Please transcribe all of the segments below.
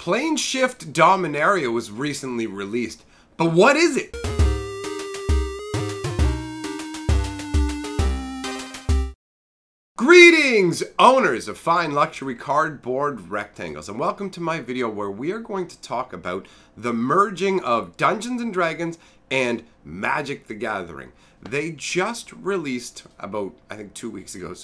Playing Shift Dominaria was recently released, but what is it? Greetings, owners of fine luxury cardboard rectangles, and welcome to my video where we are going to talk about the merging of Dungeons & Dragons and Magic the Gathering. They just released about, I think 2 weeks ago,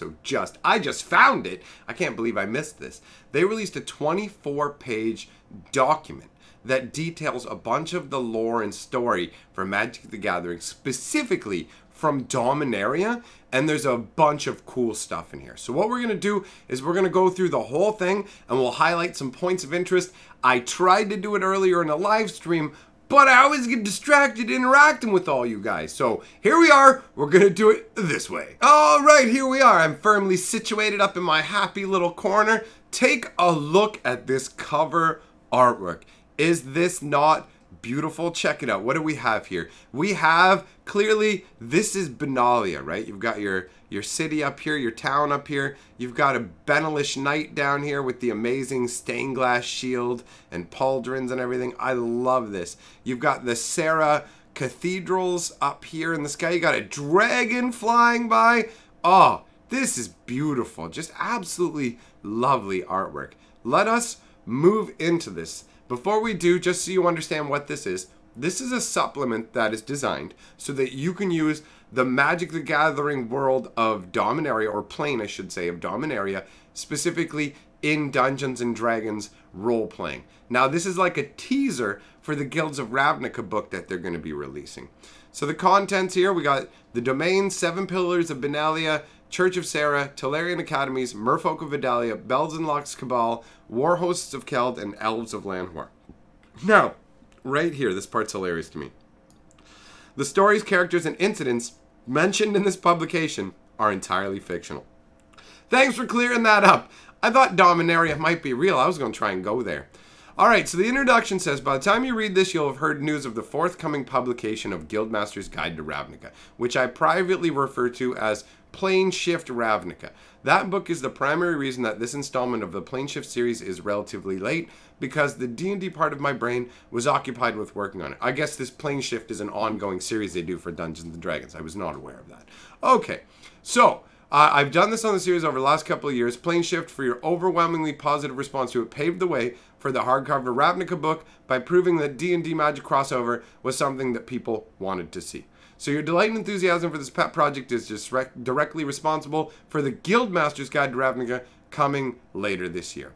I just found it. I can't believe I missed this. They released a 24-page document that details a bunch of the lore and story for Magic the Gathering, specifically from Dominaria, and there's a bunch of cool stuff in here. So what we're going to do is we're going to go through the whole thing, and we'll highlight some points of interest. I tried to do it earlier in a live stream, but I always get distracted interacting with all you guys. So here we are. We're going to do it this way. All right, here we are. I'm firmly situated up in my happy little corner. Take a look at this cover artwork. Is this not beautiful? Check it out. What do we have here? We have, clearly, this is Benalia, right? You've got your city up here, your town up here. You've got a Benelish knight down here with the amazing stained glass shield and pauldrons and everything. I love this. You've got the Sarah cathedrals up here in the sky. You got a dragon flying by. Oh, this is beautiful. Just absolutely lovely artwork. Let us move into this. Before we do, just so you understand what this is a supplement that is designed so that you can use the Magic the Gathering world of Dominaria, or plane, I should say, of Dominaria, specifically in Dungeons & Dragons role-playing. Now, this is like a teaser for the Guilds of Ravnica book that they're going to be releasing. So the contents here, we got the Domain, 7 Pillars of Benalia, Church of Sarah, Tolarian Academies, Merfolk of Vidalia, Bells and Locks Cabal, War Hosts of Keld, and Elves of Landwar. Now, right here, this part's hilarious to me. The stories, characters, and incidents mentioned in this publication are entirely fictional. Thanks for clearing that up. I thought Dominaria might be real. I was going to try and go there. Alright, so the introduction says, by the time you read this, you'll have heard news of the forthcoming publication of Guildmaster's Guide to Ravnica, which I privately refer to as Plane Shift Ravnica. That book is the primary reason that this installment of the Plane Shift series is relatively late, because the D&D part of my brain was occupied with working on it. I guess this Plane Shift is an ongoing series they do for Dungeons & Dragons. I was not aware of that. Okay, so I've done this on the series over the last couple of years. Plane Shift, for your overwhelmingly positive response to it, paved the way for the hardcover Ravnica book by proving that D&D Magic crossover was something that people wanted to see. So your delight and enthusiasm for this pet project is just directly responsible for the Guildmaster's Guide to Ravnica coming later this year.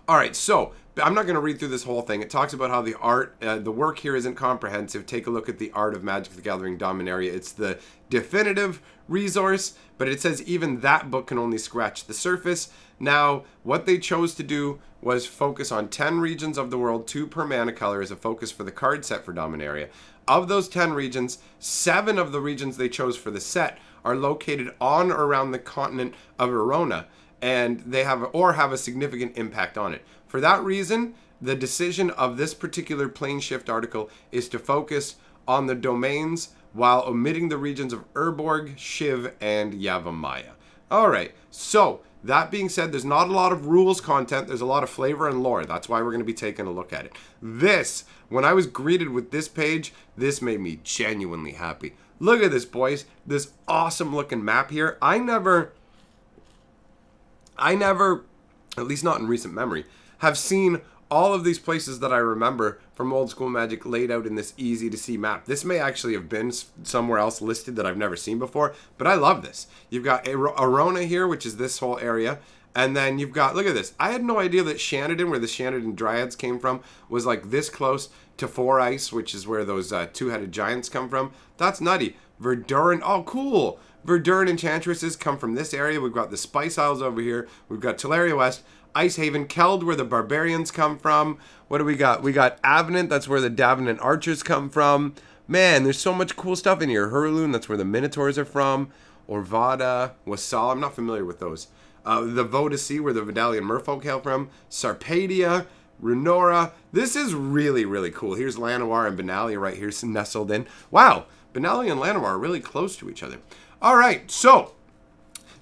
Alright, so I'm not going to read through this whole thing. It talks about how the art, the work here isn't comprehensive. Take a look at the art of Magic the Gathering Dominaria. It's the definitive resource, but it says even that book can only scratch the surface. Now, what they chose to do was focus on 10 regions of the world, 2 per mana color as a focus for the card set for Dominaria. Of those 10 regions, 7 of the regions they chose for the set are located on or around the continent of Arona, and they have a significant impact on it. For that reason, the decision of this particular Plane Shift article is to focus on the domains while omitting the regions of Urborg, Shiv, and Yavimaya. Alright, so that being said, there's not a lot of rules content, there's a lot of flavor and lore. That's why we're going to be taking a look at it. This, when I was greeted with this page, this made me genuinely happy. Look at this, boys. This awesome looking map here. I never, at least not in recent memory, have seen all of these places that I remember from old school Magic laid out in this easy to see map. This may actually have been somewhere else listed that I've never seen before, but I love this. You've got Arona here, which is this whole area, and then you've got, look at this. I had no idea that Shannon, where the Shannon Dryads came from, was like this close to Four Ice, which is where those two-headed giants come from. That's nutty. Verduran, oh cool. Verduran Enchantresses come from this area. We've got the Spice Isles over here. We've got Tolaria West. Icehaven, Keld, where the barbarians come from. What do we got? We got Avenant, that's where the Davenant archers come from. Man, there's so much cool stuff in here. Hurloon, that's where the Minotaurs are from. Orvada, Wasal, I'm not familiar with those. The Vodasi, where the Vidalian merfolk hail from. Sarpadia, Renora. This is really, really cool. Here's Llanowar and Benalia right here nestled in. Wow, Benalia and Llanowar are really close to each other. All right, so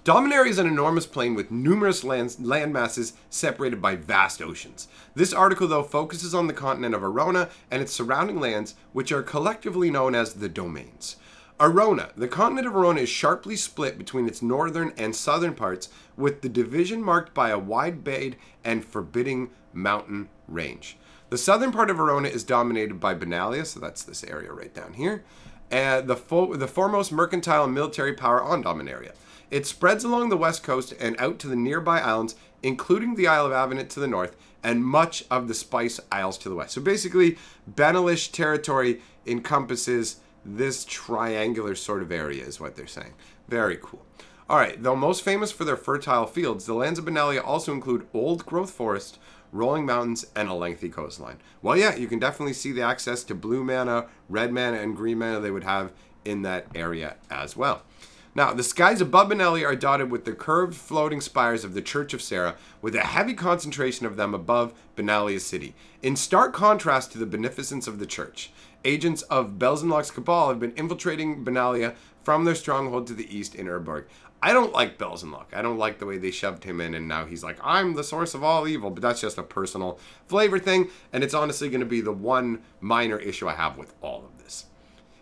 Dominaria is an enormous plain with numerous land masses separated by vast oceans. This article, though, focuses on the continent of Arona and its surrounding lands, which are collectively known as the domains. Arona. The continent of Arona is sharply split between its northern and southern parts, with the division marked by a wide-bayed and forbidding mountain range. The southern part of Arona is dominated by Benalia, so that's this area right down here, and the foremost mercantile and military power on Dominaria. It spreads along the west coast and out to the nearby islands, including the Isle of Avenant to the north, and much of the Spice Isles to the west. So basically, Benelish territory encompasses this triangular sort of area is what they're saying. Very cool. Alright, though most famous for their fertile fields, the lands of Benalia also include old-growth forest, rolling mountains, and a lengthy coastline. Well, yeah, you can definitely see the access to blue mana, red mana, and green mana they would have in that area as well. Now, the skies above Benalia are dotted with the curved floating spires of the Church of Sarah, with a heavy concentration of them above Benalia's city. In stark contrast to the beneficence of the church, agents of Belzenloc's Cabal have been infiltrating Benalia from their stronghold to the east in Urborg. I don't like Belzenloc. I don't like the way they shoved him in and now he's like, I'm the source of all evil. But that's just a personal flavor thing, and it's honestly going to be the one minor issue I have with all of this.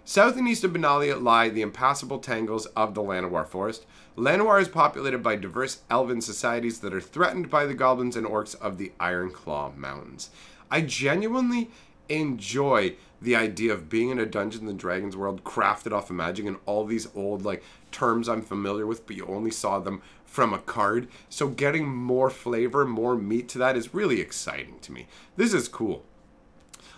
South and east of Benalia lie the impassable tangles of the Llanowar forest. Llanowar is populated by diverse elven societies that are threatened by the goblins and orcs of the Ironclaw Mountains. I genuinely enjoy the idea of being in a Dungeons and Dragons world crafted off of magic and all these old like terms I'm familiar with, but you only saw them from a card. So getting more flavor, more meat to that is really exciting to me. This is cool.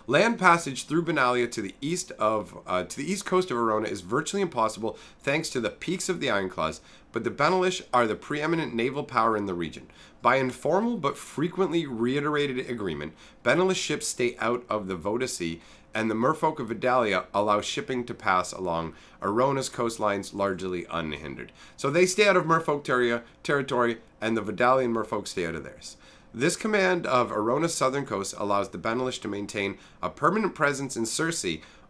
Land passage through Benalia to the east coast of Arona is virtually impossible thanks to the peaks of the Ironclaws, but the Benelish are the preeminent naval power in the region. By informal but frequently reiterated agreement, Benelish ships stay out of the Voda Sea, and the merfolk of Vidalia allow shipping to pass along Arona's coastlines largely unhindered. So they stay out of merfolk territory, and the Vidalian merfolk stay out of theirs. This command of Arona's southern coast allows the Benelish to maintain a permanent presence in Circe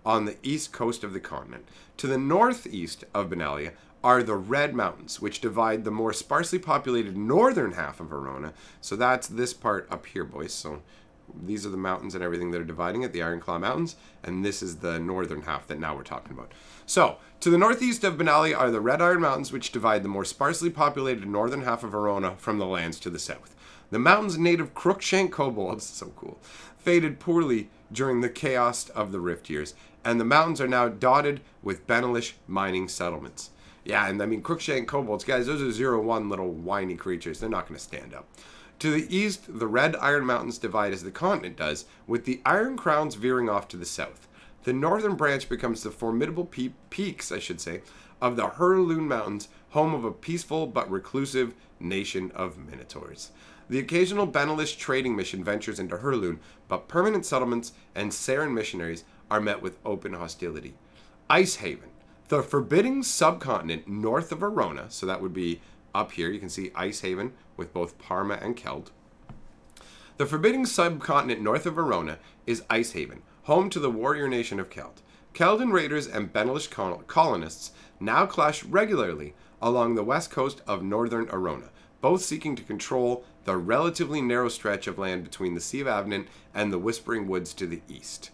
on the east coast of the continent. To the northeast of Benalia are the Red Mountains, which divide the more sparsely populated northern half of Arona. So that's this part up here, boys. So these are the mountains and everything that are dividing it, the Ironclaw Mountains, and this is the northern half that now we're talking about. So, to the northeast of Benalia are the Red Iron Mountains, which divide the more sparsely populated northern half of Arona from the lands to the south. The mountain's native Crookshank kobolds, so cool, faded poorly during the chaos of the Rift years, and the mountains are now dotted with Benelish mining settlements. Yeah, and I mean, Crookshank kobolds, guys, those are 0-1 little whiny creatures. They're not going to stand up. To the east, the Red Iron Mountains divide as the continent does, with the Iron Crowns veering off to the south. The northern branch becomes the formidable peaks, I should say, of the Hurloon Mountains, home of a peaceful but reclusive nation of Minotaurs. The occasional Benelish trading mission ventures into Hurloon, but permanent settlements and Saren missionaries are met with open hostility. Icehaven, the forbidding subcontinent north of Arona, so that would be up here, you can see Icehaven with both Parma and Keld. The forbidding subcontinent north of Arona is Icehaven, home to the warrior nation of Keld. Keldan raiders and Benelish colonists now clash regularly along the west coast of northern Arona, both seeking to control the relatively narrow stretch of land between the Sea of Avenant and the Whispering Woods to the east.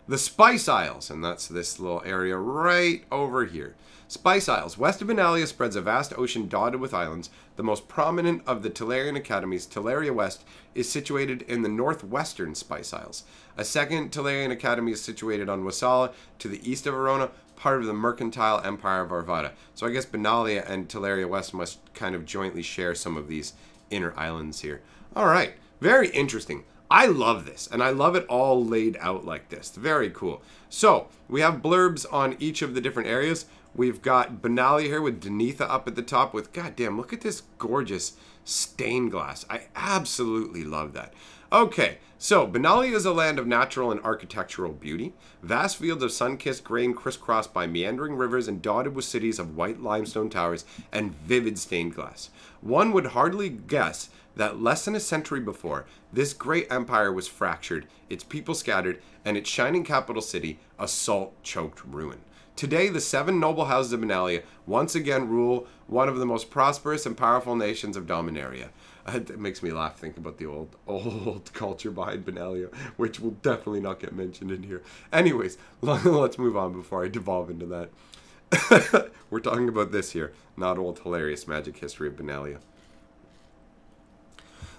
The Spice Isles, and that's this little area right over here. Spice Isles. West of Benalia spreads a vast ocean dotted with islands. The most prominent of the Talarian academies, Talaria West, is situated in the northwestern Spice Isles. A second Talarian academy is situated on Wassala to the east of Arona, part of the mercantile empire of Arvada. So I guess Benalia and Talaria West must kind of jointly share some of these inner islands here. All right, very interesting. I love this, and I love it all laid out like this. Very cool. So, we have blurbs on each of the different areas. We've got Benalia here with Denitha up at the top with, goddamn, look at this gorgeous stained glass. I absolutely love that. Okay, so Benalia is a land of natural and architectural beauty. Vast fields of sun-kissed grain crisscrossed by meandering rivers and dotted with cities of white limestone towers and vivid stained glass. One would hardly guess that less than a century before, this great empire was fractured, its people scattered, and its shining capital city a salt-choked ruin. Today, the 7 noble houses of Benalia once again rule one of the most prosperous and powerful nations of Dominaria. It makes me laugh thinking about the old culture behind Benalia, which will definitely not get mentioned in here. Anyways, let's move on before I devolve into that. We're talking about this here, not old hilarious magic history of Benalia.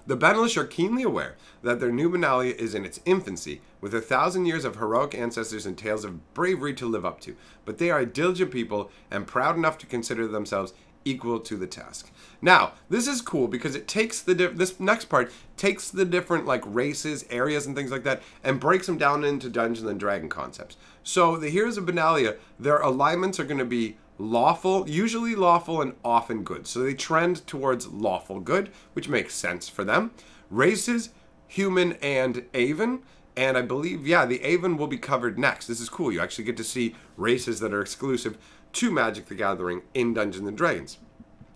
The Benalish are keenly aware that their new Benalia is in its infancy, with 1,000 years of heroic ancestors and tales of bravery to live up to, but they are a diligent people and proud enough to consider themselves equal to the task. Now, this is cool because it takes this next part takes the different like races, areas, and things like that, and breaks them down into Dungeons and Dragon concepts. So the heroes of Benalia, their alignments are going to be lawful, usually lawful, and often good. So they trend towards lawful good, which makes sense for them. Races, human and Aven. And I believe, yeah, the Aven will be covered next. This is cool. You actually get to see races that are exclusive to Magic the Gathering in Dungeons and Dragons.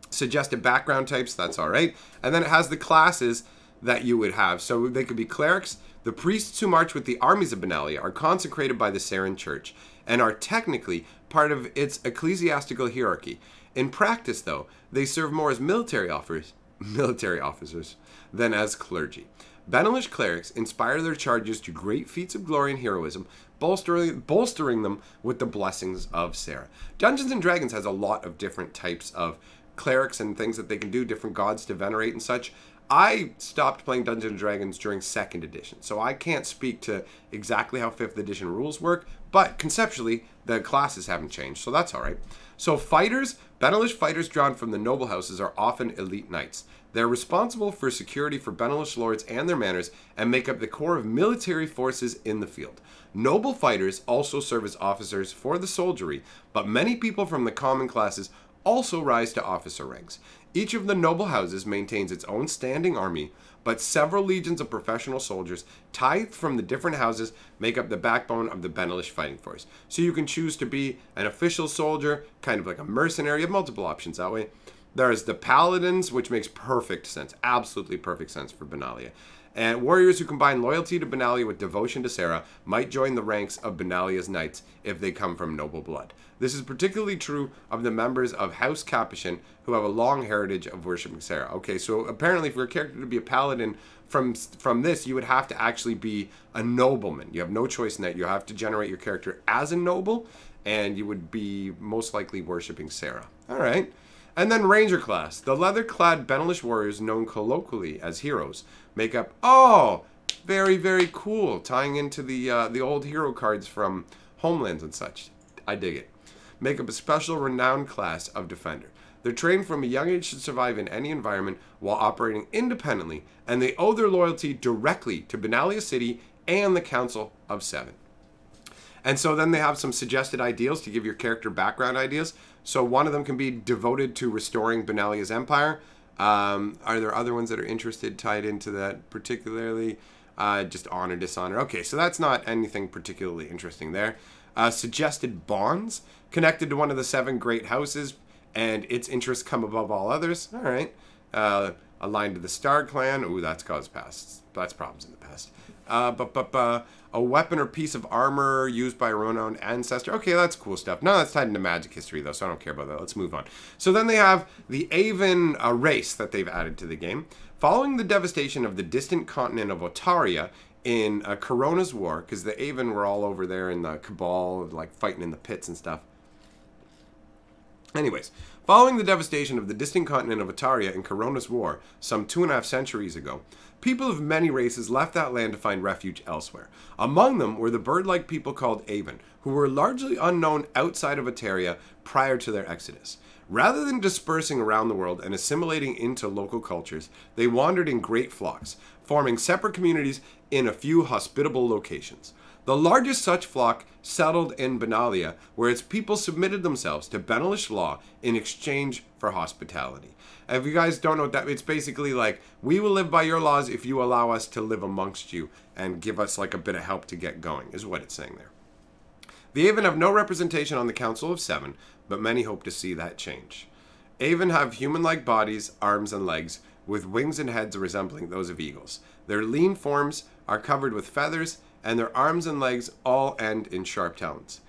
Suggested background types, that's all right. And then it has the classes that you would have. So they could be clerics. The priests who march with the armies of Benalia are consecrated by the Sarin Church and are technically part of its ecclesiastical hierarchy. In practice, though, they serve more as military officers than as clergy. Benalish clerics inspire their charges to great feats of glory and heroism, bolstering them with the blessings of Sarah. Dungeons & Dragons has a lot of different types of clerics and things that they can do, different gods to venerate and such. I stopped playing Dungeons & Dragons during 2nd edition, so I can't speak to exactly how 5th edition rules work, but conceptually, the classes haven't changed, so that's alright. So fighters, Benalish fighters drawn from the noble houses are often elite knights. They're responsible for security for Benalish lords and their manors and make up the core of military forces in the field. Noble fighters also serve as officers for the soldiery, but many people from the common classes also rise to officer ranks. Each of the noble houses maintains its own standing army, but several legions of professional soldiers, tithed from the different houses, make up the backbone of the Benalish fighting force. So you can choose to be an official soldier, kind of like a mercenary. You have multiple options that way. There's the paladins, which makes perfect sense, absolutely perfect sense for Benalia. And warriors who combine loyalty to Benalia with devotion to Sarah might join the ranks of Benalia's knights if they come from noble blood. This is particularly true of the members of House Capuchin who have a long heritage of worshiping Sarah. Okay, so apparently for a character to be a paladin from this, you would have to actually be a nobleman. You have no choice in that. You have to generate your character as a noble, and you would be most likely worshiping Sarah. All right. And then Ranger class. The leather-clad Benalish warriors, known colloquially as heroes, make up... Oh! Very, very cool. Tying into the old hero cards from Homelands and such. I dig it. Make up a special renowned class of defender. They're trained from a young age to survive in any environment while operating independently, and they owe their loyalty directly to Benalia City and the Council of Seven. And so then they have some suggested ideals to give your character background ideas. So one of them can be devoted to restoring Benalia's empire. Are there other ones that are interested, tied into that particularly? Just honor, dishonor. Okay, so that's not anything particularly interesting there. Suggested bonds connected to one of the 7 great houses, and its interests come above all others. All right. Aligned to the Star Clan. Ooh, that's caused past. That's problems in the past. A weapon or piece of armor used by a renowned ancestor. Okay, that's cool stuff. No, that's tied into magic history, though, so I don't care about that. Let's move on. So then they have the Aven race that they've added to the game. Following the devastation of the distant continent of Otaria in Corona's War, because the Aven were all over there in the Cabal, like fighting in the pits and stuff. Anyways, following the devastation of the distant continent of Otaria in Corona's War, some 2.5 centuries ago, people of many races left that land to find refuge elsewhere. Among them were the bird-like people called Aven, who were largely unknown outside of Otaria prior to their exodus. Rather than dispersing around the world and assimilating into local cultures, they wandered in great flocks, forming separate communities in a few hospitable locations. The largest such flock settled in Benalia, where its people submitted themselves to Benalish law in exchange for hospitality. And if you guys don't know what that, it's basically like, we will live by your laws if you allow us to live amongst you and give us like a bit of help to get going, is what it's saying there. The Aven have no representation on the Council of Seven, but many hope to see that change. Aven have human-like bodies, arms, and legs, with wings and heads resembling those of eagles. Their lean forms are covered with feathers, and their arms and legs all end in sharp talons.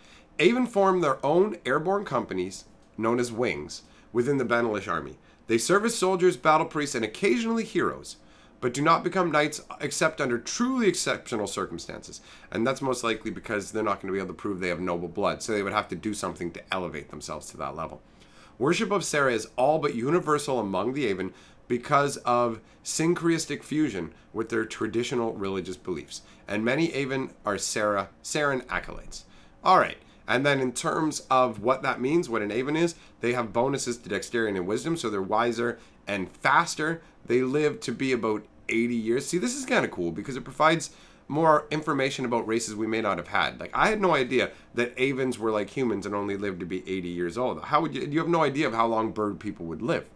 Aven formed their own airborne companies, known as wings, within the Benalish army. They serve as soldiers, battle priests, and occasionally heroes, but do not become knights except under truly exceptional circumstances. And that's most likely because they're not going to be able to prove they have noble blood, so they would have to do something to elevate themselves to that level. Worship of Sarah is all but universal among the Aven because of syncretistic fusion with their traditional religious beliefs. And many Aven are Sarin acolytes. Alright, and then in terms of what that means, what an Aven is, they have bonuses to dexterity and wisdom, so they're wiser and faster. They live to be about 80 years. See, this is kind of cool because it provides more information about races we may not have had. Like, I had no idea that Avens were like humans and only lived to be 80 years old. How would you have no idea of how long bird people would live.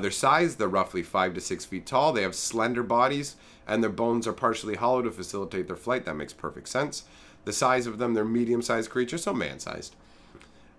Their size, they're roughly 5 to 6 feet tall. They have slender bodies, and their bones are partially hollow to facilitate their flight. That makes perfect sense. The size of them, they're medium-sized creatures, so man-sized.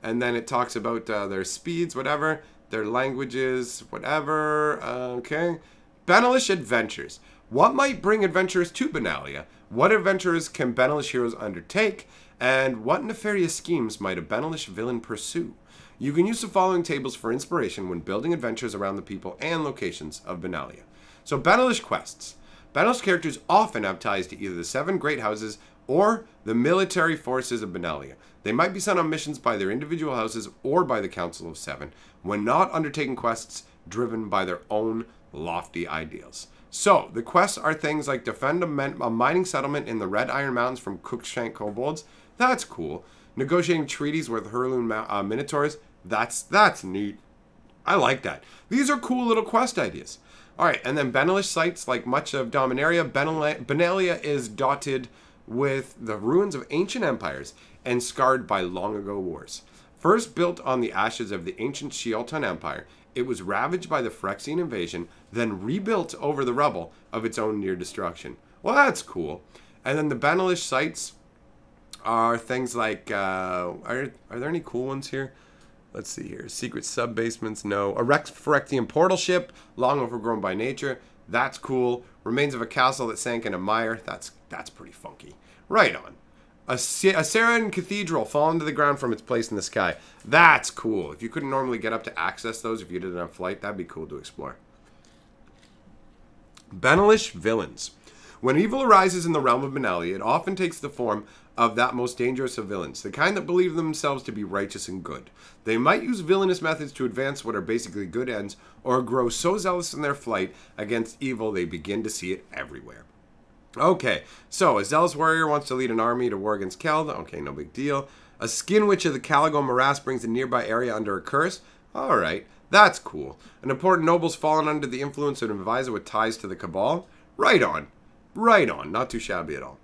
And then it talks about their speeds, whatever, their languages, whatever. Okay. Benalish adventures. What might bring adventurers to Benalia? What adventures can Benalish heroes undertake? And what nefarious schemes might a Benalish villain pursue? You can use the following tables for inspiration when building adventures around the people and locations of Benalia. So, Benalish quests. Benalish characters often have ties to either the 7 great houses or the military forces of Benalia. They might be sent on missions by their individual houses or by the Council of 7, when not undertaking quests driven by their own lofty ideals. So, the quests are things like defend a mining settlement in the Red Iron Mountains from Cookshank kobolds. That's cool. Negotiating treaties with Hurloon Minotaurs. That's neat. I like that. These are cool little quest ideas. Alright, and then Benalish sites, like much of Dominaria, Benalia is dotted with the ruins of ancient empires and scarred by long ago wars. First built on the ashes of the ancient Shialtan Empire, it was ravaged by the Phyrexian invasion, then rebuilt over the rubble of its own near destruction. Well, that's cool. And then the Benalish sites are things like, are there any cool ones here? Let's see here. Secret sub-basements, no. A Phyrexian portal ship, long overgrown by nature. That's cool. Remains of a castle that sank in a mire. That's pretty funky. Right on. A Sarin cathedral fallen to the ground from its place in the sky. That's cool. If you couldn't normally get up to access those if you did it on flight, that'd be cool to explore. Benalish villains. When evil arises in the realm of Benalia, it often takes the form of that most dangerous of villains, the kind that believe themselves to be righteous and good. They might use villainous methods to advance what are basically good ends, or grow so zealous in their fight against evil they begin to see it everywhere. Okay, so a zealous warrior wants to lead an army to war against Keld. Okay, no big deal. A skin witch of the Caligo morass brings a nearby area under a curse. Alright, that's cool. An important noble's fallen under the influence of an advisor with ties to the Cabal. Right on. Right on. Not too shabby at all.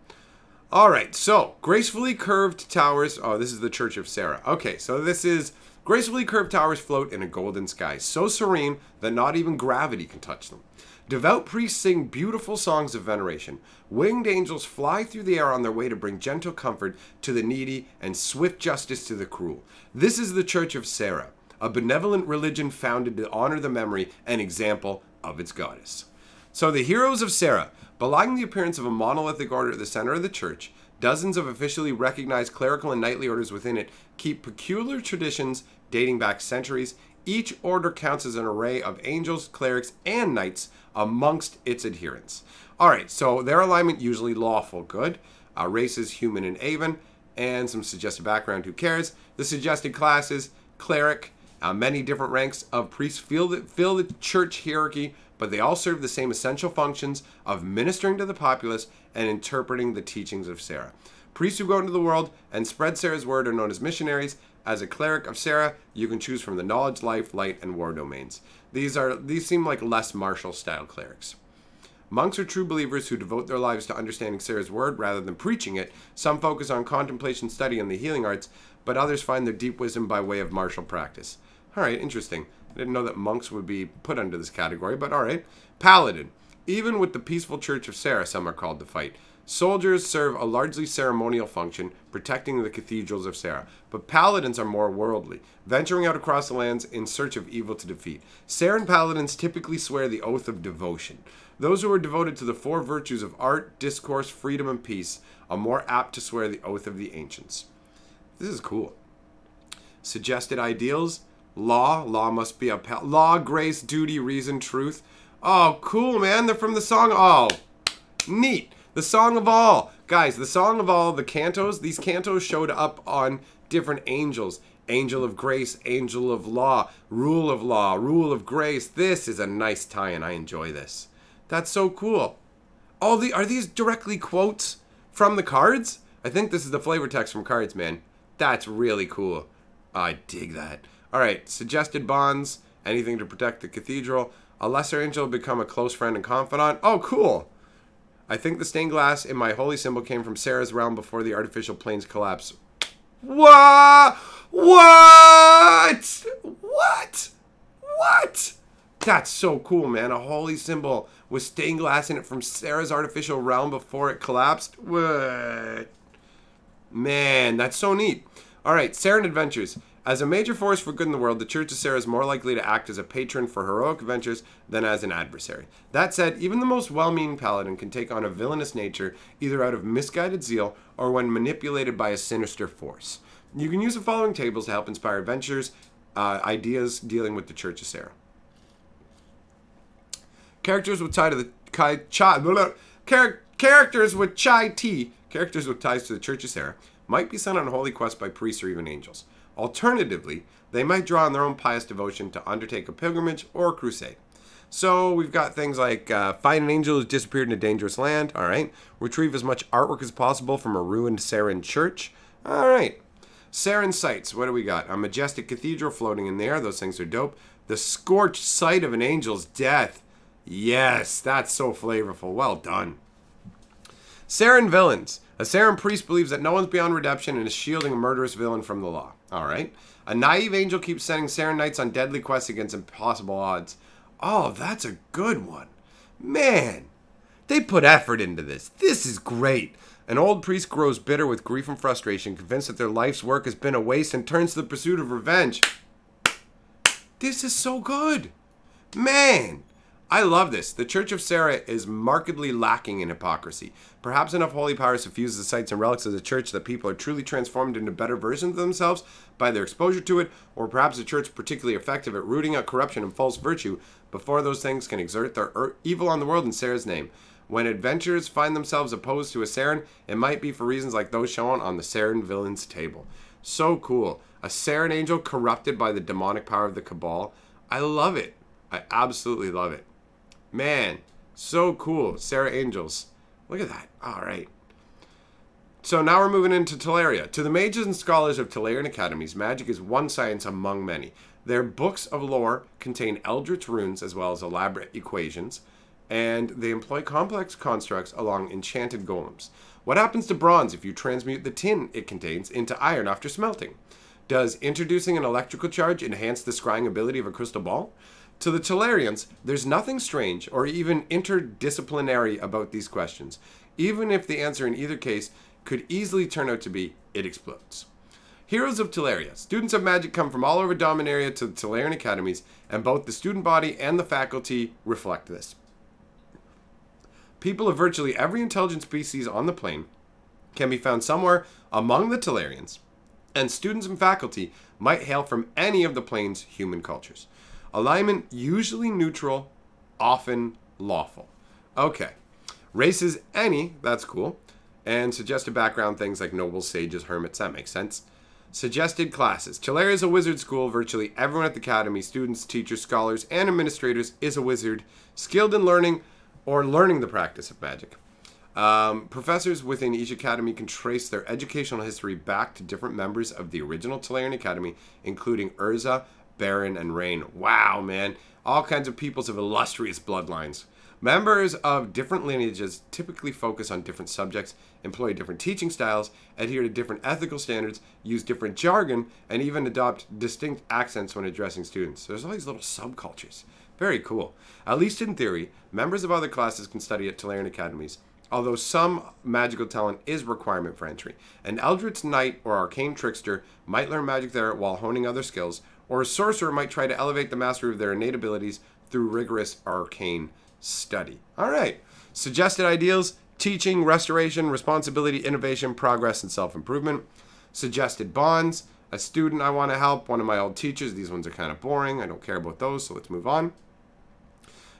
Alright, so, gracefully curved towers. Oh, this is the Church of Sarah. Okay, so this is gracefully curved towers float in a golden sky, so serene that not even gravity can touch them. Devout priests sing beautiful songs of veneration. Winged angels fly through the air on their way to bring gentle comfort to the needy and swift justice to the cruel. This is the Church of Sarah, a benevolent religion founded to honor the memory and example of its goddess. So the heroes of Sarah, belying the appearance of a monolithic order at the center of the church, dozens of officially recognized clerical and knightly orders within it keep peculiar traditions dating back centuries. Each order counts as an array of angels, clerics, and knights amongst its adherents. Alright, so their alignment usually lawful good, races human and Aven, and some suggested background, who cares. The suggested classes, cleric, many different ranks of priests fill the church hierarchy, but they all serve the same essential functions of ministering to the populace and interpreting the teachings of Sarah. Priests who go into the world and spread Sarah's word are known as missionaries. As a cleric of Sarah, you can choose from the knowledge, life, light, and war domains. These seem like less martial style clerics. Monks are true believers who devote their lives to understanding Sarah's word rather than preaching it. Some focus on contemplation, study, and the healing arts, but others find their deep wisdom by way of martial practice. Alright, interesting. I didn't know that monks would be put under this category, but alright. Paladin. Even with the peaceful Church of Sarah, some are called to fight. Soldiers serve a largely ceremonial function, protecting the cathedrals of Sarah, but paladins are more worldly, venturing out across the lands in search of evil to defeat. Saran paladins typically swear the oath of devotion. Those who are devoted to the 4 virtues of art, discourse, freedom, and peace are more apt to swear the oath of the ancients. This is cool. Suggested ideals. Law must be upheld. Law, grace, duty, reason, truth. Oh, cool, man. They're from the song. Oh, neat. The Song of All. Guys, the Song of All, the cantos, these cantos showed up on different angels. Angel of grace, angel of law, rule of grace. This is a nice tie-in. I enjoy this. That's so cool. Are these directly quotes from the cards? I think this is the flavor text from cards, man. That's really cool. I dig that. All right, suggested bonds, anything to protect the cathedral. A lesser angel will become a close friend and confidant. Oh, cool. I think the stained glass in my holy symbol came from Sarah's realm before the artificial planes collapsed. What? What? What? What? That's so cool, man. A holy symbol with stained glass in it from Sarah's artificial realm before it collapsed. What? Man, that's so neat. All right, Saran adventures. As a major force for good in the world, the Church of Sarah is more likely to act as a patron for heroic adventures than as an adversary. That said, even the most well-meaning paladin can take on a villainous nature either out of misguided zeal or when manipulated by a sinister force. You can use the following tables to help inspire adventures, ideas dealing with the Church of Sarah. Characters with ties to the Church of Sarah might be sent on holy quests by priests or even angels. Alternatively, they might draw on their own pious devotion to undertake a pilgrimage or a crusade. So we've got things like find an angel who's disappeared in a dangerous land. All right. Retrieve as much artwork as possible from a ruined Saran church. All right. Saran sites. What do we got? A majestic cathedral floating in the air. Those things are dope. The scorched site of an angel's death. Yes, that's so flavorful. Well done. Saran villains. A Saran priest believes that no one's beyond redemption and is shielding a murderous villain from the law. All right. A naive angel keeps sending Saran knights on deadly quests against impossible odds. Oh, that's a good one. Man, they put effort into this. This is great. An old priest grows bitter with grief and frustration, convinced that their life's work has been a waste and turns to the pursuit of revenge. This is so good. Man, I love this. The Church of Sarah is markedly lacking in hypocrisy. Perhaps enough holy power suffuses the sites and relics of the church that people are truly transformed into better versions of themselves by their exposure to it, or perhaps the church is particularly effective at rooting out corruption and false virtue before those things can exert their evil on the world in Sarah's name. When adventurers find themselves opposed to a Saran, it might be for reasons like those shown on the Saran villains table. So cool. A Saran angel corrupted by the demonic power of the Cabal. I love it. I absolutely love it. Man, so cool. Sarah Angels. Look at that. All right. So now we're moving into Teleria. To the mages and scholars of Telerian academies, magic is one science among many. Their books of lore contain eldritch runes as well as elaborate equations, and they employ complex constructs along enchanted golems. What happens to bronze if you transmute the tin it contains into iron after smelting? Does introducing an electrical charge enhance the scrying ability of a crystal ball? To the Telerians, there's nothing strange or even interdisciplinary about these questions, even if the answer in either case could easily turn out to be, it explodes. Heroes of Teleria. Students of magic come from all over Dominaria to the Telerian academies, and both the student body and the faculty reflect this. People of virtually every intelligent species on the plane can be found somewhere among the Telerians, and students and faculty might hail from any of the plane's human cultures. Alignment usually neutral, often lawful. Okay. Races any, that's cool. And suggested background things like nobles, sages, hermits, that makes sense. Suggested classes. Teleria is a wizard school. Virtually everyone at the academy, students, teachers, scholars, and administrators is a wizard, skilled in learning or learning the practice of magic. Professors within each academy can trace their educational history back to different members of the original Telerian academy, including Urza, Baron, and Rain. Wow, man. All kinds of peoples of illustrious bloodlines. Members of different lineages typically focus on different subjects, employ different teaching styles, adhere to different ethical standards, use different jargon, and even adopt distinct accents when addressing students. There's all these little subcultures. Very cool. At least in theory, members of other classes can study at Telerian academies, although some magical talent is a requirement for entry. An Eldritch Knight or Arcane Trickster might learn magic there while honing other skills, or a sorcerer might try to elevate the mastery of their innate abilities through rigorous arcane study. All right. Suggested ideals: teaching, restoration, responsibility, innovation, progress, and self-improvement. Suggested bonds. A student I want to help. One of my old teachers. These ones are kind of boring. I don't care about those, so let's move on.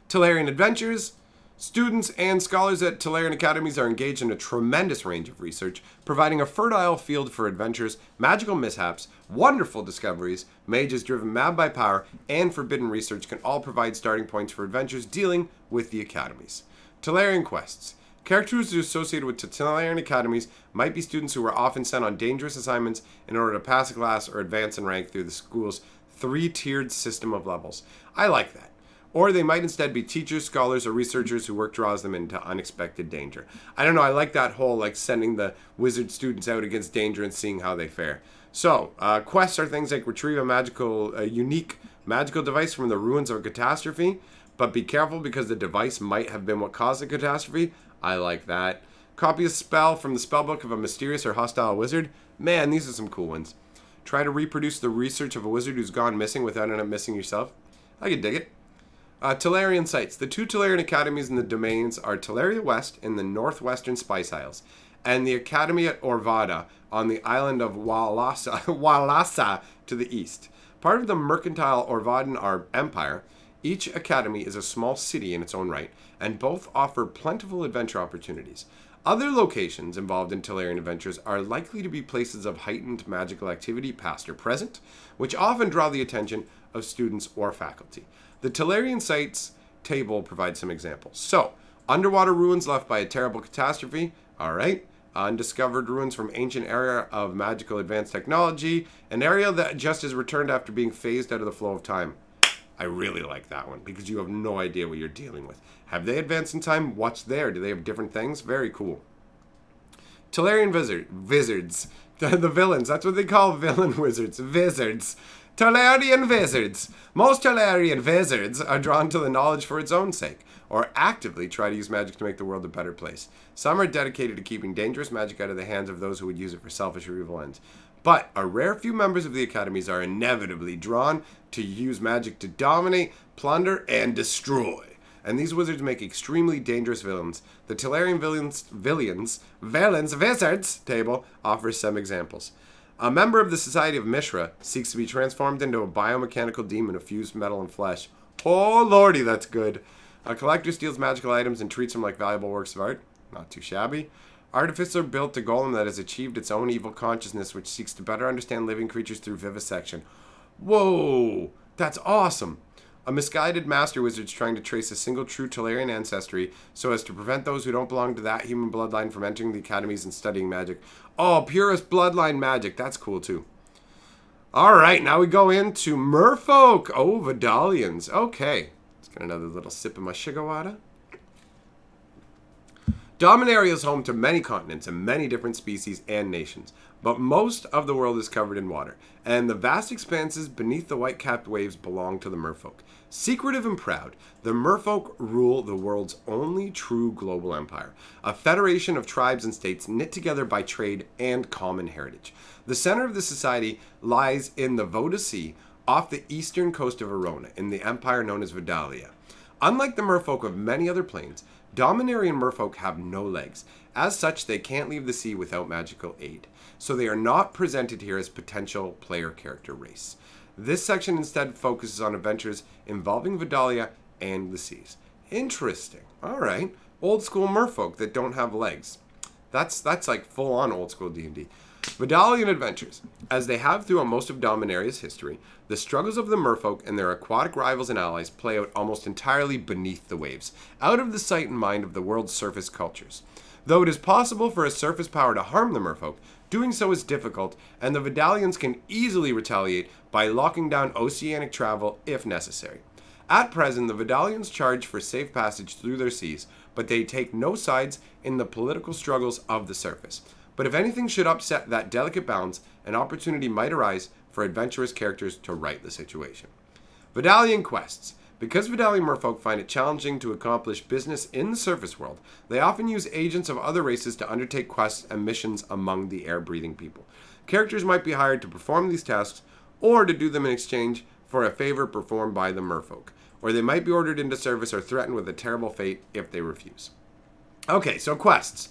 Talarian adventures. Students and scholars at Talarian academies are engaged in a tremendous range of research, providing a fertile field for adventures, magical mishaps, wonderful discoveries, mages driven mad by power, and forbidden research can all provide starting points for adventures dealing with the academies. Talarian quests. Characters who are associated with Talarian academies might be students who are often sent on dangerous assignments in order to pass a class or advance in rank through the school's three-tiered system of levels. I like that. Or they might instead be teachers, scholars, or researchers whose work draws them into unexpected danger. I don't know, I like that whole, like, sending the wizard students out against danger and seeing how they fare. So, quests are things like retrieve a unique magical device from the ruins of a catastrophe, but be careful because the device might have been what caused the catastrophe. I like that. Copy a spell from the spellbook of a mysterious or hostile wizard. Man, these are some cool ones. Try to reproduce the research of a wizard who's gone missing without ending up missing yourself. I can dig it. Talarian sites. The two Talarian academies in the domains are Talaria West in the northwestern Spice Isles, and the Academy at Orvada on the island of Wallasa to the east. Part of the mercantile Orvadan Empire, each academy is a small city in its own right, and both offer plentiful adventure opportunities. Other locations involved in Talarian adventures are likely to be places of heightened magical activity, past or present, which often draw the attention of students or faculty. The Talarian sites table provides some examples. So, underwater ruins left by a terrible catastrophe. Alright. Undiscovered ruins from ancient area of magical advanced technology. An area that just is returned after being phased out of the flow of time. I really like that one because you have no idea what you're dealing with. Have they advanced in time? What's there? Do they have different things? Very cool. Talarian wizards. The villains. That's what they call villain wizards. Wizards. Talarian wizards. Most Talarian wizards are drawn to the knowledge for its own sake, or actively try to use magic to make the world a better place. Some are dedicated to keeping dangerous magic out of the hands of those who would use it for selfish or evil ends. But a rare few members of the academies are inevitably drawn to use magic to dominate, plunder, and destroy. And these wizards make extremely dangerous villains. The Talarian villains wizards table offers some examples. A member of the Society of Mishra seeks to be transformed into a biomechanical demon of fused metal and flesh. Oh lordy, that's good. A collector steals magical items and treats them like valuable works of art. Not too shabby. Artificer built a golem that has achieved its own evil consciousness, which seeks to better understand living creatures through vivisection. Whoa, that's awesome. A misguided master wizard is trying to trace a single true Talarian ancestry so as to prevent those who don't belong to that human bloodline from entering the academies and studying magic. Oh, purest bloodline magic. That's cool too. Alright, now we go into merfolk. Oh, Vidalians. Okay. Let's get another little sip of my sugar water. Dominaria is home to many continents and many different species and nations, but most of the world is covered in water, and the vast expanses beneath the white-capped waves belong to the merfolk. Secretive and proud, the merfolk rule the world's only true global empire, a federation of tribes and states knit together by trade and common heritage. The center of the society lies in the Voda Sea, off the eastern coast of Arona, in the empire known as Vidalia. Unlike the merfolk of many other planes, Dominarian merfolk have no legs. As such, they can't leave the sea without magical aid. So they are not presented here as potential player character race. This section instead focuses on adventures involving Vidalia and the seas. Interesting. Alright. Old school merfolk that don't have legs. That's like full on old school D&D. Vidalian adventures. As they have throughout most of Dominaria's history, the struggles of the merfolk and their aquatic rivals and allies play out almost entirely beneath the waves, out of the sight and mind of the world's surface cultures. Though it is possible for a surface power to harm the merfolk, doing so is difficult, and the Vidalians can easily retaliate by locking down oceanic travel if necessary. At present, the Vidalians charge for safe passage through their seas, but they take no sides in the political struggles of the surface. But if anything should upset that delicate balance, an opportunity might arise for adventurous characters to right the situation. Vidalian quests. Because Vidalian merfolk find it challenging to accomplish business in the surface world, they often use agents of other races to undertake quests and missions among the air-breathing people. Characters might be hired to perform these tasks, or to do them in exchange for a favor performed by the merfolk, or they might be ordered into service or threatened with a terrible fate if they refuse. Okay, so quests.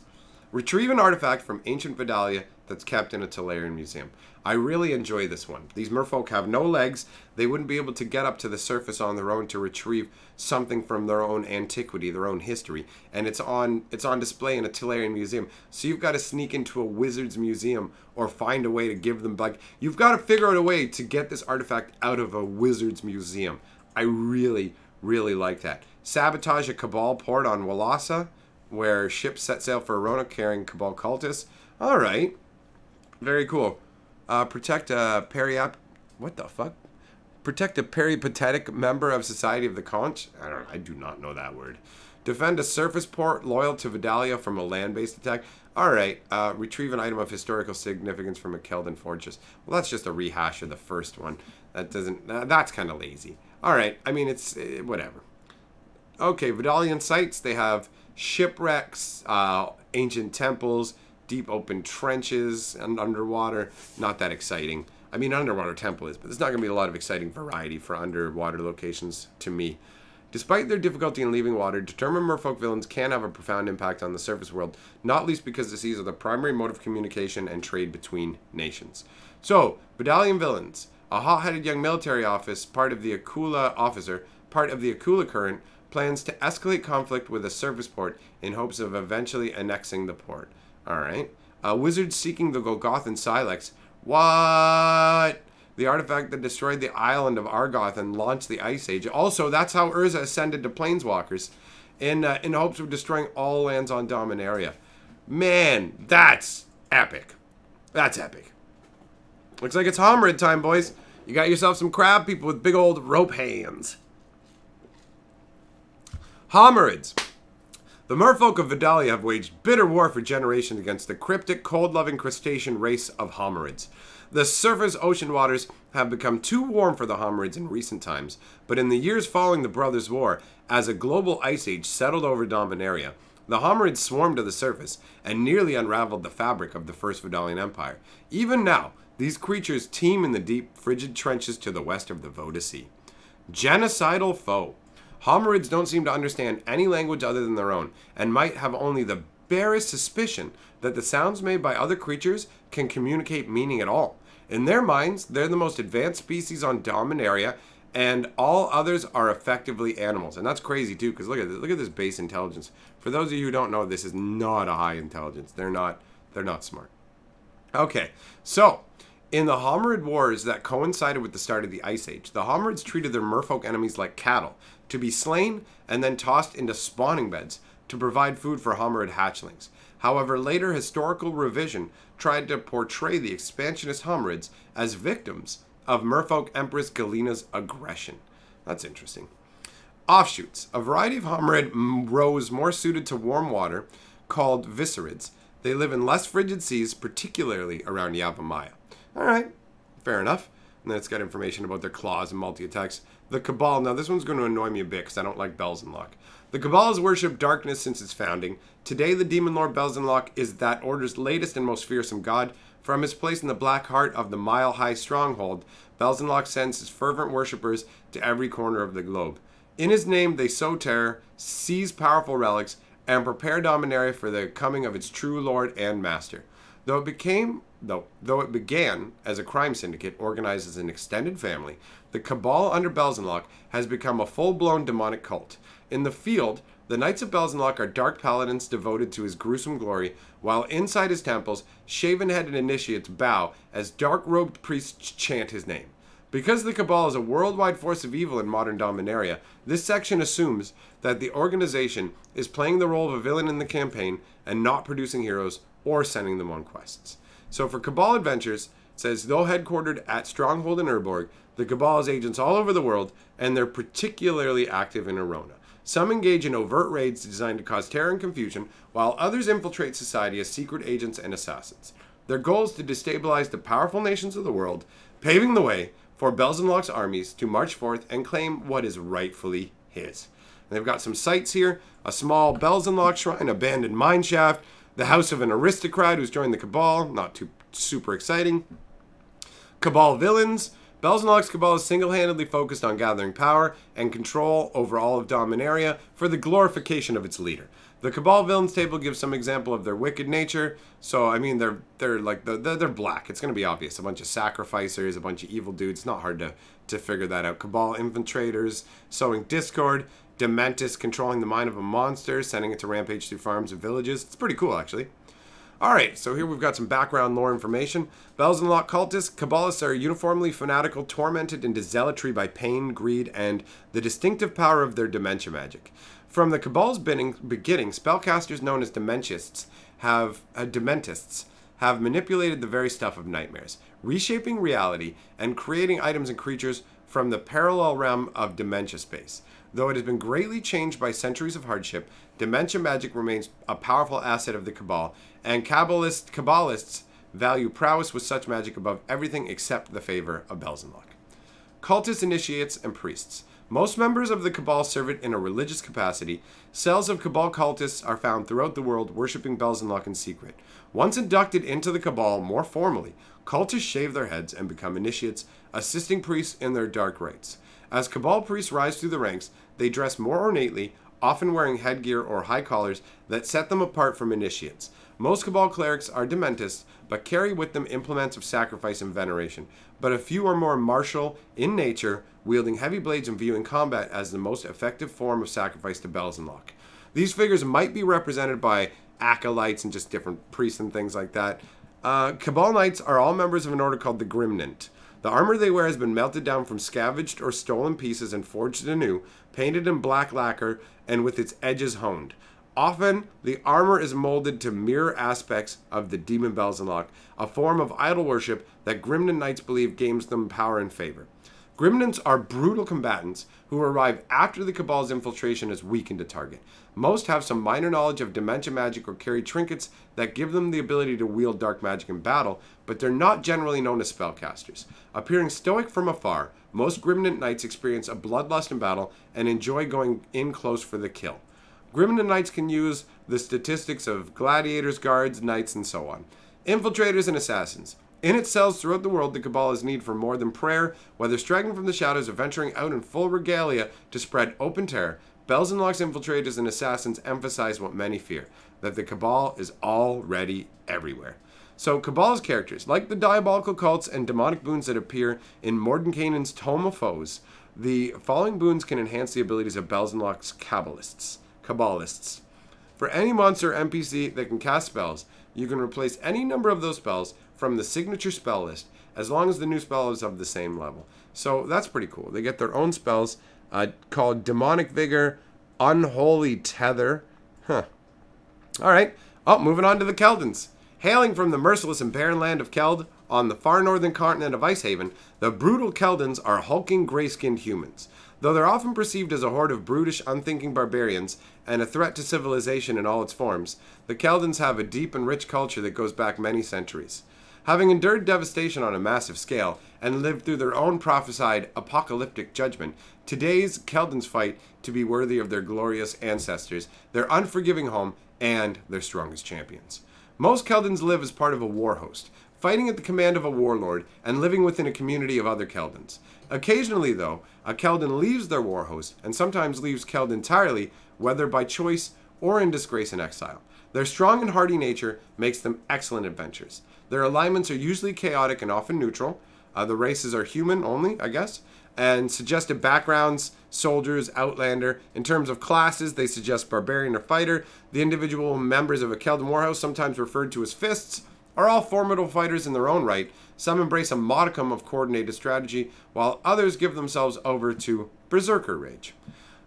Retrieve an artifact from ancient Vidalia that's kept in a Talarian museum. I really enjoy this one. These merfolk have no legs. They wouldn't be able to get up to the surface on their own to retrieve something from their own antiquity, their own history. And it's on display in a Talarian museum. So you've got to sneak into a wizard's museum or find a way to give them, like, you've got to figure out a way to get this artifact out of a wizard's museum. I really, really like that. Sabotage a Cabal port on Wallasa, where ships set sail for Arona carrying Cabal cultists. All right. Very cool. Protect a Protect a peripatetic member of Society of the Conch. I do not know that word. Defend a surface port loyal to Vidalia from a land-based attack. All right. Retrieve an item of historical significance from a Keldan fortress. Well, that's just a rehash of the first one. That doesn't. That's kind of lazy. All right. I mean, it's whatever. Okay. Vidalian sites. They have shipwrecks, ancient temples, deep open trenches, and underwater. Not that exciting. I mean, an underwater temple is, but there's not going to be a lot of exciting variety for underwater locations to me. Despite their difficulty in leaving water, determined merfolk villains can have a profound impact on the surface world, not least because the seas are the primary mode of communication and trade between nations. So, Vidalian villains. A hot-headed young military officer, part of the Akula current, plans to escalate conflict with a surface port in hopes of eventually annexing the port. Alright. A wizard seeking the Golgothan Silex. What? The artifact that destroyed the island of Argoth and launched the Ice Age. Also, that's how Urza ascended to Planeswalkers in hopes of destroying all lands on Dominaria. Man, that's epic. That's epic. Looks like it's Homerid time, boys. You got yourself some crab people with big old rope hands. Homerids. The merfolk of Vidalia have waged bitter war for generations against the cryptic, cold-loving crustacean race of Homerids. The surface ocean waters have become too warm for the Homerids in recent times, but in the years following the Brothers' War, as a global ice age settled over Dominaria, the Homerids swarmed to the surface and nearly unraveled the fabric of the First Vidalian Empire. Even now, these creatures teem in the deep, frigid trenches to the west of the Voda Sea. Genocidal foe. Homerids don't seem to understand any language other than their own, and might have only the barest suspicion that the sounds made by other creatures can communicate meaning at all. In their minds, they're the most advanced species on Dominaria, and all others are effectively animals. And that's crazy too, because look at this base intelligence. For those of you who don't know, this is not a high intelligence. They're not smart. Okay, so in the Homerid Wars that coincided with the start of the Ice Age, the Homerids treated their merfolk enemies like cattle, to be slain and then tossed into spawning beds to provide food for Homerid hatchlings. However, later historical revision tried to portray the expansionist Homerids as victims of merfolk Empress Galena's aggression. That's interesting. Offshoots. A variety of Homerid rose more suited to warm water, called Viscerids. They live in less frigid seas, particularly around Yavimaya. Alright, fair enough. And then it's got information about their claws and multi-attacks. The Cabal. Now, this one's going to annoy me a bit because I don't like Belzenlock. The Cabal has worshipped darkness since its founding. Today, the Demon Lord Belzenlock is that order's latest and most fearsome god. From his place in the black heart of the mile-high stronghold, Belzenlock sends his fervent worshippers to every corner of the globe. In his name, they sow terror, seize powerful relics, and prepare Dominaria for the coming of its true lord and master. Though it began as a crime syndicate organized as an extended family, the Cabal under Belzenlock has become a full-blown demonic cult. In the field, the Knights of Belzenlock are dark paladins devoted to his gruesome glory, while inside his temples, shaven-headed initiates bow as dark-robed priests chant his name. Because the Cabal is a worldwide force of evil in modern Dominaria, this section assumes that the organization is playing the role of a villain in the campaign and not producing heroes or sending them on quests. So for Cabal Adventures, it says, though headquartered at Stronghold in Urborg, the Cabal has agents all over the world, and they're particularly active in Arona. Some engage in overt raids designed to cause terror and confusion, while others infiltrate society as secret agents and assassins. Their goal is to destabilize the powerful nations of the world, paving the way for Belzenlock's armies to march forth and claim what is rightfully his. And they've got some sites here: a small Belzenlock shrine, abandoned mineshaft, the house of an aristocrat who's joined the Cabal, not too super exciting. Cabal villains. Belzenlock's Cabal is single-handedly focused on gathering power and control over all of Dominaria for the glorification of its leader. The Cabal villains table gives some example of their wicked nature. So I mean, they're like they're black. It's gonna be obvious. A bunch of sacrificers, a bunch of evil dudes. It's not hard to figure that out. Cabal infiltrators, sowing discord. Dementis controlling the mind of a monster, sending it to rampage through farms and villages. It's pretty cool, actually. Alright, so here we've got some background lore information. Belzenlok cultists. Cabalists are uniformly fanatical, tormented into zealotry by pain, greed, and the distinctive power of their dementia magic. From the Cabal's beginning, spellcasters known as dementists have manipulated the very stuff of nightmares, reshaping reality and creating items and creatures from the parallel realm of dementia space. Though it has been greatly changed by centuries of hardship, dementia magic remains a powerful asset of the Cabal, and Cabalists value prowess with such magic above everything except the favor of Belzenlok. Cultists, initiates, and priests. Most members of the Cabal serve it in a religious capacity. Cells of Cabal cultists are found throughout the world worshipping Belzenlok in secret. Once inducted into the Cabal more formally, cultists shave their heads and become initiates, assisting priests in their dark rites. As Cabal priests rise through the ranks, they dress more ornately, often wearing headgear or high collars that set them apart from initiates. Most Cabal clerics are dementists, but carry with them implements of sacrifice and veneration. But a few are more martial in nature, wielding heavy blades and viewing combat as the most effective form of sacrifice to Belzenlok. These figures might be represented by acolytes and just different priests and things like that. Cabal Knights are all members of an order called the Grimnant. The armor they wear has been melted down from scavenged or stolen pieces and forged anew, painted in black lacquer and with its edges honed. Often, the armor is molded to mirror aspects of the demon Belzenlok, a form of idol worship that Grimnant Knights believe gains them power and favor. Grimnants are brutal combatants who arrive after the Cabal's infiltration has weakened a target. Most have some minor knowledge of dementia magic or carry trinkets that give them the ability to wield dark magic in battle, but they're not generally known as spellcasters. Appearing stoic from afar, most Grimnant Knights experience a bloodlust in battle and enjoy going in close for the kill. Grimnant Knights can use the statistics of gladiators, guards, knights, and so on. Infiltrators and assassins. In its cells throughout the world, the Cabal has need for more than prayer, whether striking from the shadows or venturing out in full regalia to spread open terror. Belzenlok's infiltrators and assassins emphasize what many fear, that the Cabal is already everywhere. So Cabal's characters, like the diabolical cults and demonic boons that appear in Mordenkainen's Tome of Foes, the following boons can enhance the abilities of Belzenlok's Cabalists. For any monster or NPC that can cast spells, you can replace any number of those spells from the signature spell list, as long as the new spell is of the same level. So that's pretty cool. They get their own spells called Demonic Vigor, Unholy Tether. Alright. Oh, moving on to the Keldans. Hailing from the merciless and barren land of Keld, on the far northern continent of Icehaven, the brutal Keldans are hulking gray-skinned humans. Though they're often perceived as a horde of brutish, unthinking barbarians and a threat to civilization in all its forms, the Keldans have a deep and rich culture that goes back many centuries. Having endured devastation on a massive scale and lived through their own prophesied apocalyptic judgment, today's Keldans fight to be worthy of their glorious ancestors, their unforgiving home, and their strongest champions. Most Keldans live as part of a war host, fighting at the command of a warlord and living within a community of other Keldans. Occasionally, though, a Keldan leaves their war host and sometimes leaves Keld entirely, whether by choice or in disgrace and exile. Their strong and hardy nature makes them excellent adventurers. Their alignments are usually chaotic and often neutral. The races are human only, I guess, and suggested backgrounds, soldiers, outlander. In terms of classes, they suggest barbarian or fighter. The individual members of a Keldan warhouse, sometimes referred to as fists, are all formidable fighters in their own right. Some embrace a modicum of coordinated strategy, while others give themselves over to berserker rage.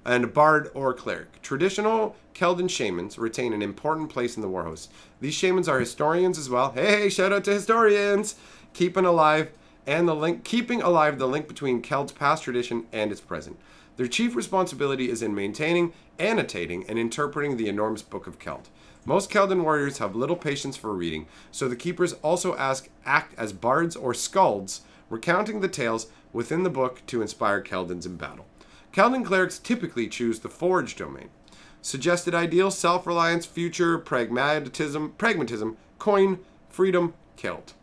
And bard or cleric. Traditional Keldan shamans retain an important place in the warhost. These shamans are historians as well. Hey, shout out to historians! Keeping alive the link between Keld's past tradition and its present. Their chief responsibility is in maintaining, annotating, and interpreting the enormous book of Keld. Most Keldan warriors have little patience for reading, so the keepers also act as bards or skalds, recounting the tales within the book to inspire Keldans in battle. Keldan clerics typically choose the forge domain. Suggested ideals: self-reliance, future, pragmatism, coin, freedom, Keld.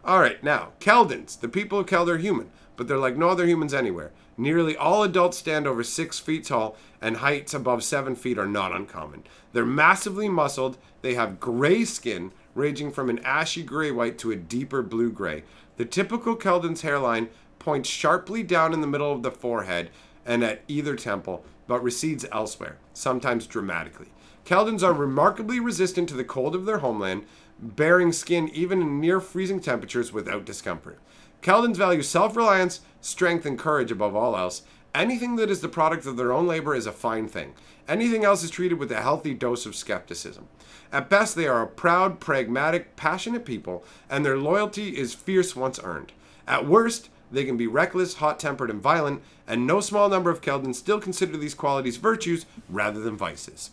Alright, now, Keldans. The people of Keld are human, but they're like no other humans anywhere. Nearly all adults stand over 6 feet tall, and heights above 7 feet are not uncommon. They're massively muscled. They have gray skin, ranging from an ashy gray-white to a deeper blue-gray. The typical Keldon's hairline points sharply down in the middle of the forehead and at either temple, but recedes elsewhere, sometimes dramatically. Keldons are remarkably resistant to the cold of their homeland, bearing skin even in near-freezing temperatures without discomfort. Keldons value self-reliance, strength, and courage above all else. Anything that is the product of their own labor is a fine thing. Anything else is treated with a healthy dose of skepticism. At best, they are a proud, pragmatic, passionate people, and their loyalty is fierce once earned. At worst, they can be reckless, hot-tempered, and violent, and no small number of Keldons still consider these qualities virtues rather than vices.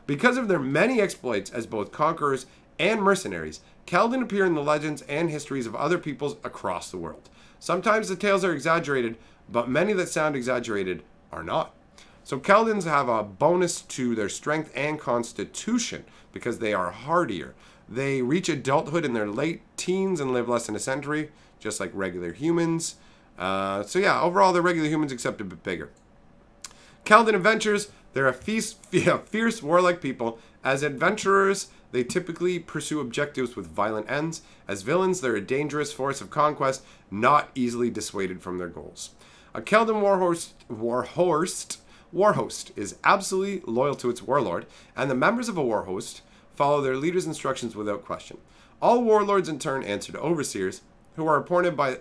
Because of their many exploits as both conquerors and mercenaries, Keldon appear in the legends and histories of other peoples across the world. Sometimes the tales are exaggerated, but many that sound exaggerated are not. So Keldons have a bonus to their strength and constitution because they are hardier. They reach adulthood in their late teens and live less than a century, just like regular humans. So yeah, overall they're regular humans except a bit bigger. Keldon adventurers, they're a fierce, warlike people. As adventurers, they typically pursue objectives with violent ends. As villains, they're a dangerous force of conquest, not easily dissuaded from their goals. A Keldon warhost is absolutely loyal to its warlord, and the members of a warhost follow their leader's instructions without question. All warlords in turn answer to overseers, who are appointed by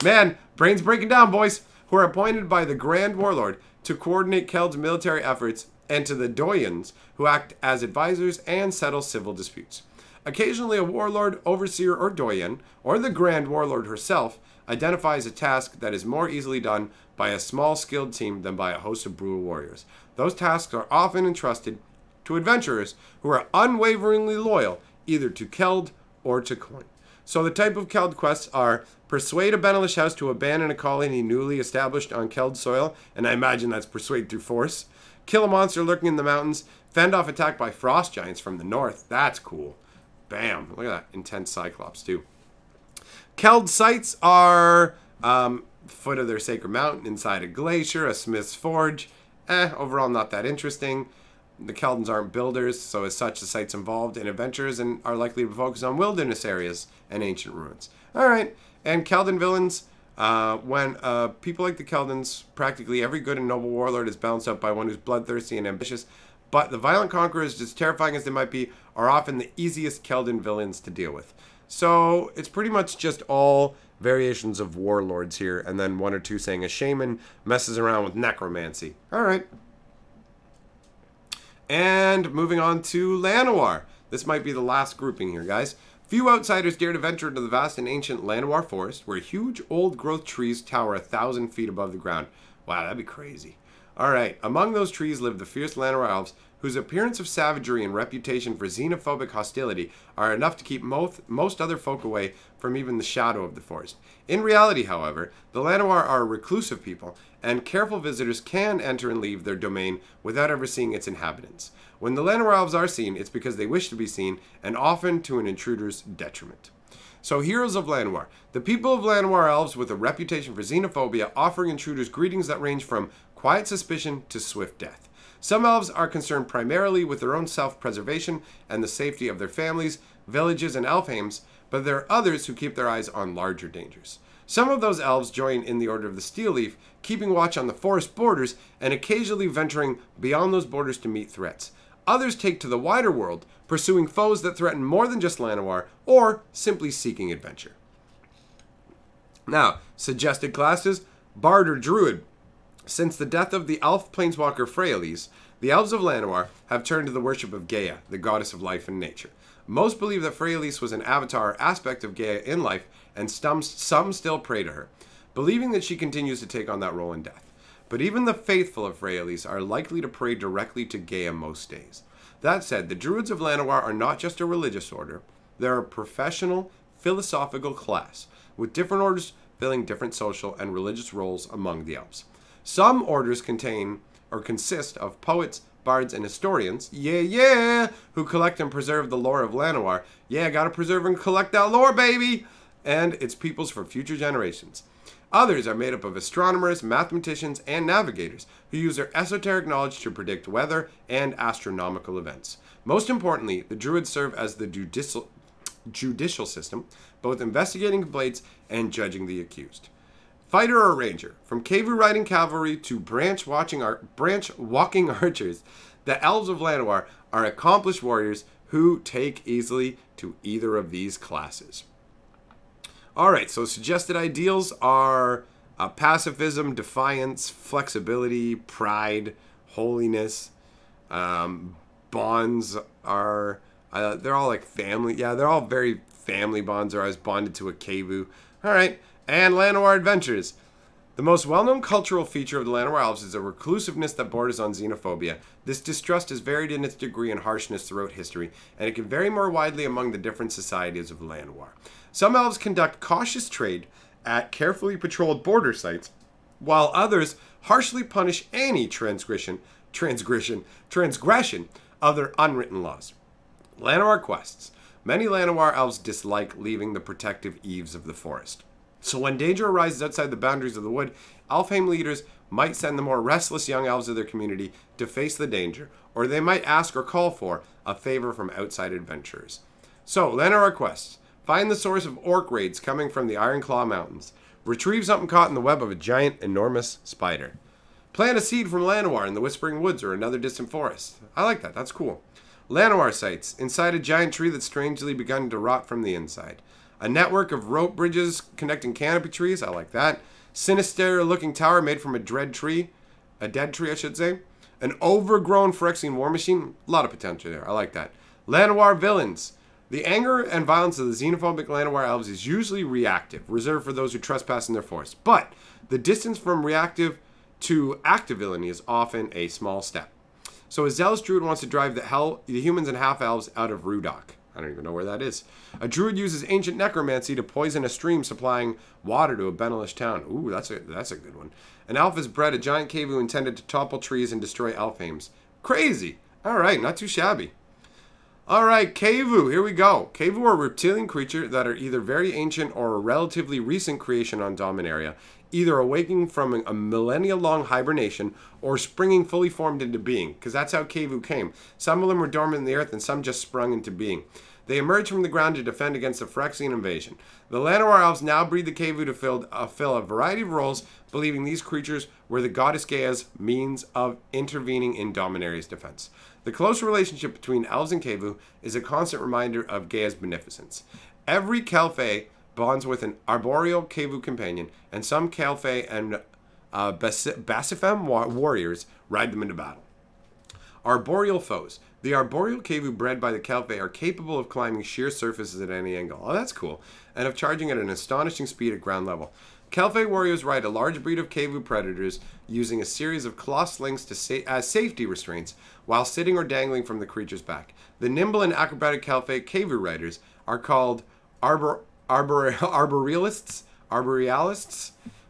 man, brains breaking down, boys, who are appointed by the Grand Warlord to coordinate Keld's military efforts, and to the doyens, who act as advisors and settle civil disputes. Occasionally, a warlord, overseer, or doyen, or the Grand Warlord herself, identifies a task that is more easily done by a small, skilled team than by a host of brutal warriors. Those tasks are often entrusted to adventurers who are unwaveringly loyal either to Keld or to coin. So the type of Keld quests are persuade a Benelish house to abandon a colony newly established on Keld soil, and I imagine that's persuade through force. Kill a monster lurking in the mountains. Fend off attack by frost giants from the north. That's cool. Bam. Look at that. Intense Cyclops, too. Keld sites are foot of their sacred mountain, inside a glacier, a smith's forge. Overall not that interesting. The Keldons aren't builders, so as such the sites involved in adventures and are likely to focus on wilderness areas and ancient ruins. Alright, and Keldon villains. When people like the Keldons, practically every good and noble warlord is balanced out by one who's bloodthirsty and ambitious, but the violent conquerors, as terrifying as they might be, are often the easiest Keldon villains to deal with. So it's pretty much just all variations of warlords here, and then one or two saying a shaman messes around with necromancy. Alright. And moving on to Llanowar. This might be the last grouping here, guys. Few outsiders dare to venture into the vast and ancient Llanowar forest, where huge old-growth trees tower 1,000 feet above the ground. Wow, that'd be crazy. Alright, among those trees live the fierce Llanowar elves, whose appearance of savagery and reputation for xenophobic hostility are enough to keep most other folk away from even the shadow of the forest. In reality, however, the Llanowar are a reclusive people, and careful visitors can enter and leave their domain without ever seeing its inhabitants. When the Llanowar elves are seen, it's because they wish to be seen, and often to an intruder's detriment. So, heroes of Llanowar. The people of Llanowar elves with a reputation for xenophobia, offering intruders greetings that range from quiet suspicion to swift death. Some elves are concerned primarily with their own self-preservation and the safety of their families, villages, and elfheims, but there are others who keep their eyes on larger dangers. Some of those elves join in the Order of the Steel Leaf, keeping watch on the forest borders and occasionally venturing beyond those borders to meet threats. Others take to the wider world, pursuing foes that threaten more than just Llanowar, or simply seeking adventure. Now, suggested classes, Bard or Druid. Since the death of the elf planeswalker Freyalise, the elves of Llanowar have turned to the worship of Gaia, the goddess of life and nature. Most believe that Freyalise was an avatar or aspect of Gaia in life, and some still pray to her, believing that she continues to take on that role in death. But even the faithful of Freyalise are likely to pray directly to Gaia most days. That said, the Druids of Llanowar are not just a religious order, they're a professional, philosophical class, with different orders filling different social and religious roles among the elves. Some orders contain or consist of poets, bards, and historians, who collect and preserve the lore of Llanowar. Yeah, gotta preserve and collect that lore, baby! And its peoples for future generations. Others are made up of astronomers, mathematicians, and navigators who use their esoteric knowledge to predict weather and astronomical events. Most importantly, the druids serve as the judicial system, both investigating complaints and judging the accused. Fighter or ranger, from Kevu riding cavalry to branch walking archers, the elves of Llanowar are accomplished warriors who take easily to either of these classes. Alright, so suggested ideals are pacifism, defiance, flexibility, pride, holiness. Bonds are, they're all like family. Yeah, they're all very family bonds, or I was bonded to a Kevu. Alright, and Llanowar adventures. The most well-known cultural feature of the Llanowar elves is a reclusiveness that borders on xenophobia. This distrust is varied in its degree and harshness throughout history, and it can vary more widely among the different societies of Llanowar. Some elves conduct cautious trade at carefully patrolled border sites, while others harshly punish any transgression of their unwritten laws. Llanowar quests. Many Llanowar elves dislike leaving the protective eaves of the forest. So when danger arises outside the boundaries of the wood, Elfheim leaders might send the more restless young elves of their community to face the danger, or they might ask or call for a favor from outside adventurers. So, Llanowar quests. Find the source of orc raids coming from the Ironclaw Mountains. Retrieve something caught in the web of a giant, enormous spider. Plant a seed from Llanowar in the Whispering Woods or another distant forest. I like that. That's cool. Llanowar sites. Inside a giant tree that's strangely begun to rot from the inside. A network of rope bridges connecting canopy trees. I like that. Sinister-looking tower made from a dead tree, I should say. An overgrown Phyrexian war machine. A lot of potential there. I like that. Llanowar villains. The anger and violence of the xenophobic Llanowar elves is usually reactive, reserved for those who trespass in their forest. But the distance from reactive to active villainy is often a small step. So a zealous druid wants to drive the humans and half-elves out of Rudok. I don't even know where that is. A druid uses ancient necromancy to poison a stream supplying water to a Benelish town. Ooh, that's a good one. An elf has bred a giant Kevu intended to topple trees and destroy Elfheims. Crazy. Alright, not too shabby. Alright, Kevu, here we go. Kevu are a reptilian creature that are either very ancient or a relatively recent creation on Dominaria, either awaking from a millennia-long hibernation or springing fully formed into being, because that's how Kevu came. Some of them were dormant in the earth and some just sprung into being. They emerged from the ground to defend against the Phyrexian invasion. The Llanowar elves now breed the Kevu to fill a variety of roles, believing these creatures were the goddess Gaia's means of intervening in Dominaria's defense. The close relationship between elves and Kevu is a constant reminder of Gaia's beneficence. Every Kelfei bonds with an arboreal Kevu companion, and some Kelfei and Basifem warriors ride them into battle. Arboreal foes. The arboreal Kevu bred by the Kelfei are capable of climbing sheer surfaces at any angle. Oh, that's cool. And of charging at an astonishing speed at ground level. Kelfei warriors ride a large breed of Kevu predators using a series of claw slings as safety restraints while sitting or dangling from the creature's back. The nimble and acrobatic Kelfei Kevu riders are called arborealists.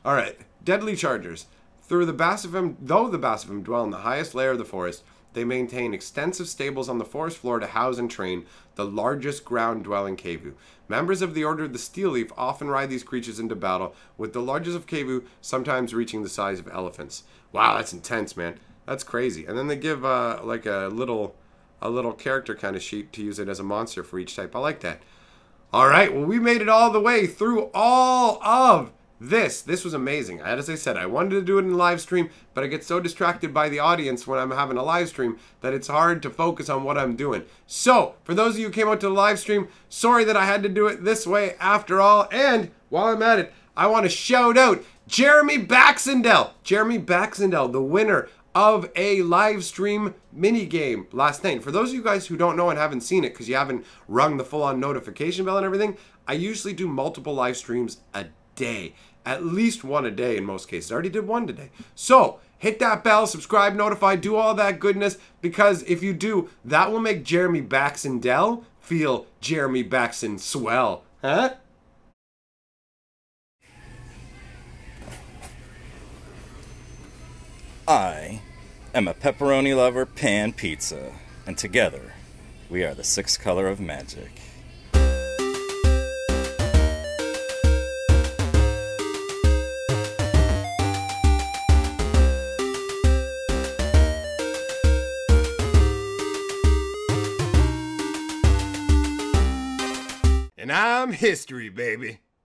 Alright, deadly chargers. Though the Basifem dwell in the highest layer of the forest, they maintain extensive stables on the forest floor to house and train the largest ground-dwelling Kevu. Members of the Order of the Steel Leaf often ride these creatures into battle, with the largest of Kevu sometimes reaching the size of elephants. Wow, that's intense, man. That's crazy. And then they give like a little character kind of sheet to use it as a monster for each type. I like that. All right, well, we made it all the way through all of this. This was amazing. As I said, I wanted to do it in a live stream, but I get so distracted by the audience when I'm having a live stream that it's hard to focus on what I'm doing. So, for those of you who came out to the live stream, sorry that I had to do it this way after all. And while I'm at it, I want to shout out Jeremy Baxendale. Jeremy Baxendale, the winner of a live stream mini game last night. For those of you guys who don't know and haven't seen it because you haven't rung the full-on notification bell and everything, I usually do multiple live streams a day. At least one a day in most cases. I already did one today. So, hit that bell, subscribe, notify, do all that goodness, because if you do, that will make Jeremy Baxendale feel Jeremy Baxen swell. Huh? I am a pepperoni lover pan pizza, and together we are the sixth color of magic. time history, baby.